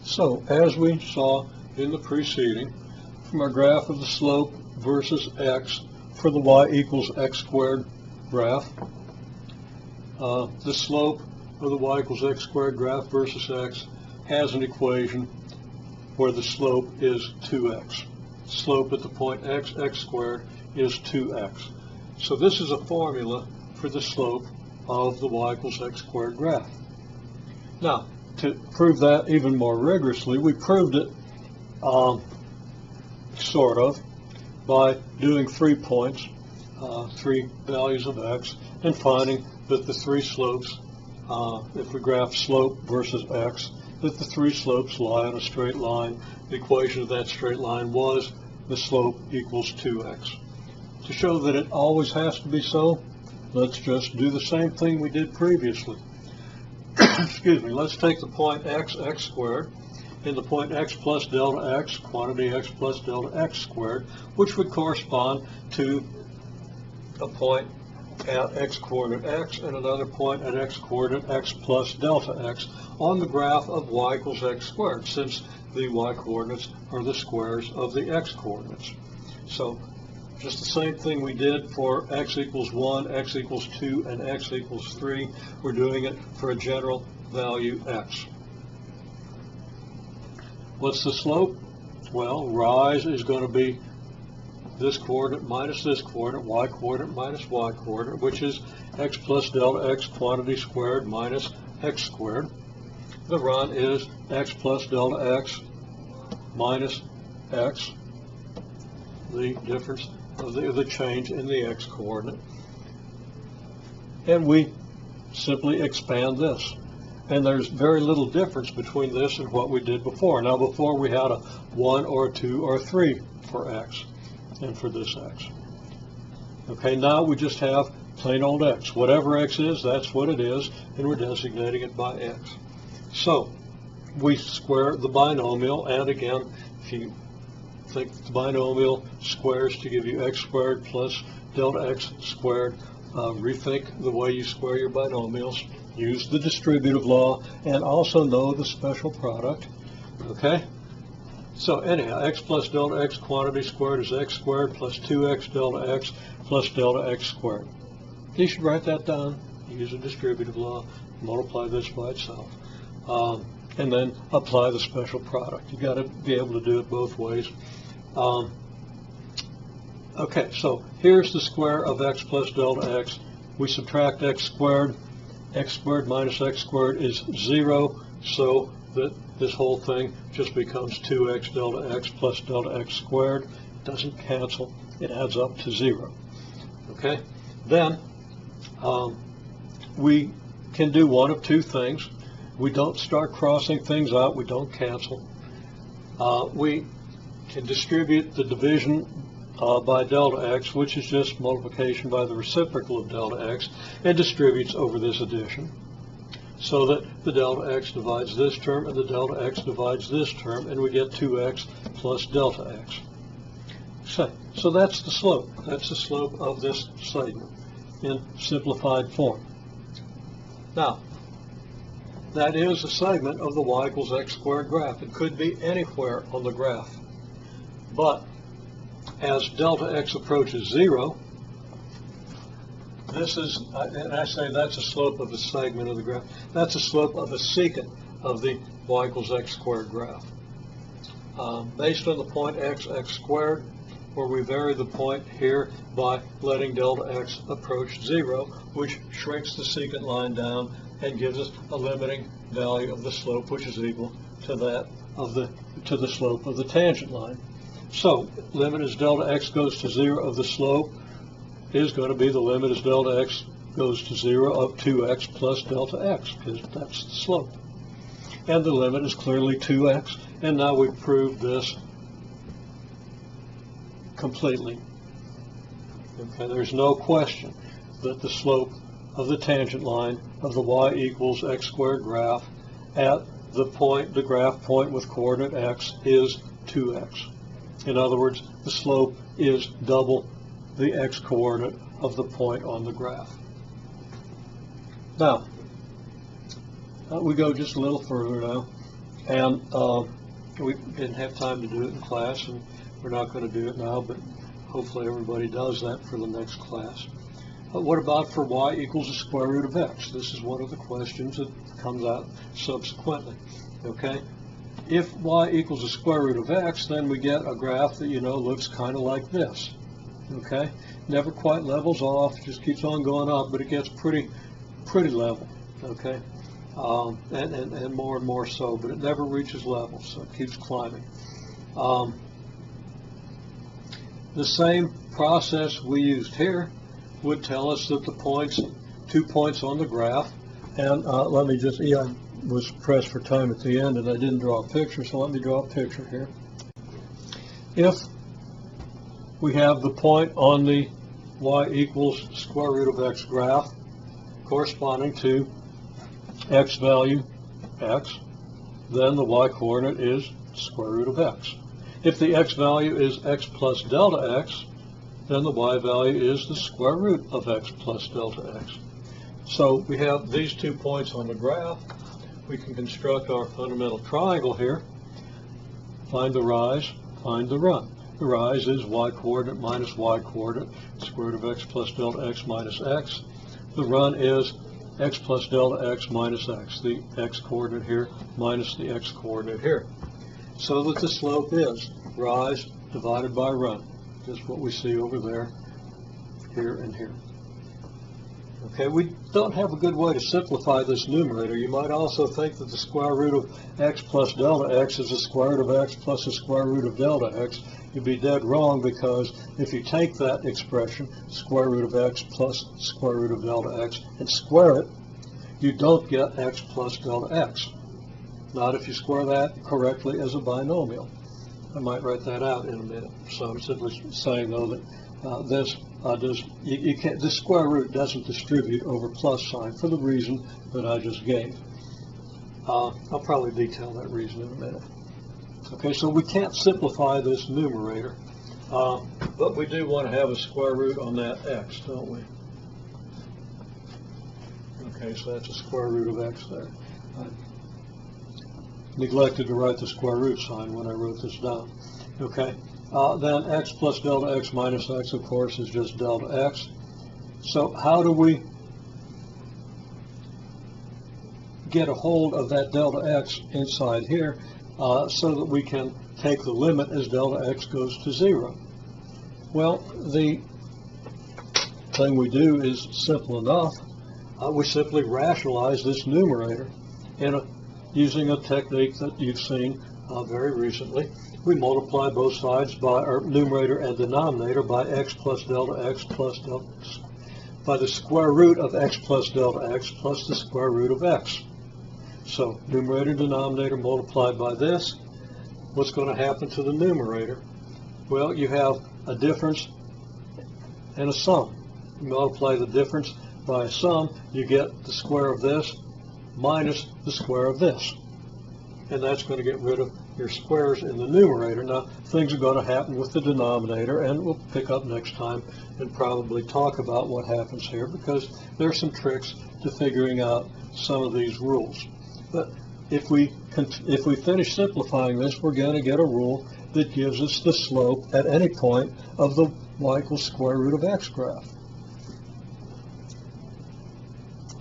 So, as we saw in the preceding, from our graph of the slope versus x for the y equals x squared graph, the slope of the y equals x squared graph versus x has an equation where the slope is 2x. Slope at the point x, x squared, is 2x. So this is a formula for the slope of the y equals x squared graph. Now, to prove that even more rigorously, we proved it sort of by doing 3 points, 3 values of x, and finding that the 3 slopes, if we graph slope versus x, that the 3 slopes lie on a straight line. The equation of that straight line was the slope equals 2x. To show that it always has to be so, let's just do the same thing we did previously. Excuse me, let's take the point x, x squared, and the point x plus delta x, quantity x plus delta x squared, which would correspond to a point at x coordinate x and another point at x coordinate x plus delta x on the graph of y equals x squared, since the y coordinates are the squares of the x coordinates. So just the same thing we did for x equals 1, x equals 2, and x equals 3. We're doing it for a general value x. What's the slope? Well, rise is going to be this coordinate minus this coordinate, y coordinate minus y coordinate, which is x plus delta x quantity squared minus x squared. The run is x plus delta x minus x, the difference of the change in the x coordinate. And we simply expand this. And there's very little difference between this and what we did before. Now, before we had a 1 or a 2 or a 3 for x and for this x. Okay, now we just have plain old x. Whatever x is, that's what it is, and we're designating it by x. So we square the binomial, and again, if you think the binomial squares to give you x squared plus delta x squared, rethink the way you square your binomials. Use the distributive law and also know the special product. Okay? So anyhow, x plus delta x quantity squared is x squared plus 2x delta x plus delta x squared. You should write that down. Use the distributive law. Multiply this by itself. And then apply the special product. You've got to be able to do it both ways. Okay, so here's the square of x plus delta x. We subtract x squared. X squared minus x squared is 0, so that this whole thing just becomes 2x delta x plus delta x squared. It doesn't cancel. It adds up to 0. Okay? Then we can do one of two things. We don't start crossing things out. We don't cancel. We can distribute the division by delta x, which is just multiplication by the reciprocal of delta x, and distributes over this addition, so that the delta x divides this term and the delta x divides this term, and we get 2x plus delta x. So that's the slope. That's the slope of this segment in simplified form. Now, that is a segment of the y equals x squared graph. It could be anywhere on the graph. But as delta x approaches 0, this is, and I say that's a slope of a segment of the graph, that's a slope of a secant of the y equals x squared graph. Based on the point x, x squared, where we vary the point here by letting delta x approach 0, which shrinks the secant line down and gives us a limiting value of the slope, which is equal to that of the slope of the tangent line. So, limit as delta x goes to 0 of the slope is going to be the limit as delta x goes to 0 of 2x plus delta x, because that's the slope. And the limit is clearly 2x, and now we've proved this completely. Okay, there's no question that the slope of the tangent line of the y equals x squared graph at the graph point with coordinate x is 2x. In other words, the slope is double the x coordinate of the point on the graph. Now, we go just a little further now. And we didn't have time to do it in class, and we're not going to do it now, but hopefully everybody does that for the next class. What about for y equals the square root of x? This is one of the questions that comes out subsequently. Okay? If y equals the square root of x, then we get a graph that, looks kind of like this. Okay? Never quite levels off, just keeps on going up, but it gets pretty level. Okay? And more so, but it never reaches level, so it keeps climbing. The same process we used here would tell us that the 2 points on the graph, and let me just, I was pressed for time at the end and I didn't draw a picture, so let me draw a picture here. If we have the point on the y equals square root of x graph corresponding to x value x, then the y coordinate is square root of x. If the x value is x plus delta x, then the y value is the square root of x plus delta x. So we have these 2 points on the graph. We can construct our fundamental triangle here. Find the rise, find the run. The rise is y coordinate minus y coordinate, square root of x plus delta x minus x. The run is x plus delta x minus x, the x coordinate here minus the x coordinate here. So that the slope is rise divided by run. Just what we see over there, here, and here. Okay, we don't have a good way to simplify this numerator. You might also think that the square root of x plus delta x is the square root of x plus the square root of delta x. You'd be dead wrong, because if you take that expression, square root of x plus square root of delta x, and square it, you don't get x plus delta x. Not if you square that correctly as a binomial. I might write that out in a minute. So I'm simply saying, though, that the square root doesn't distribute over plus sign for the reason that I just gave. I'll probably detail that reason in a minute. Okay, so we can't simplify this numerator, but we do want to have a square root on that x, don't we? Okay, so that's a square root of x there. I neglected to write the square root sign when I wrote this down. Okay, then x plus delta x minus x, of course, is just delta x. So how do we get a hold of that delta x inside here so that we can take the limit as delta x goes to 0? Well, the thing we do is simple enough. We simply rationalize this numerator using a technique that you've seen very recently. We multiply both sides by, or numerator and denominator, by x plus delta x plus delta, by the square root of x plus delta x plus the square root of x. So numerator and denominator multiplied by this. What's going to happen to the numerator? Well, you have a difference and a sum. You multiply the difference by a sum, you get the square of this minus the square of this. And that's going to get rid of your squares in the numerator. Now, things are going to happen with the denominator, and we'll pick up next time and probably talk about what happens here, because there are some tricks to figuring out some of these rules. But if we finish simplifying this, we're going to get a rule that gives us the slope at any point of the y equals square root of x graph.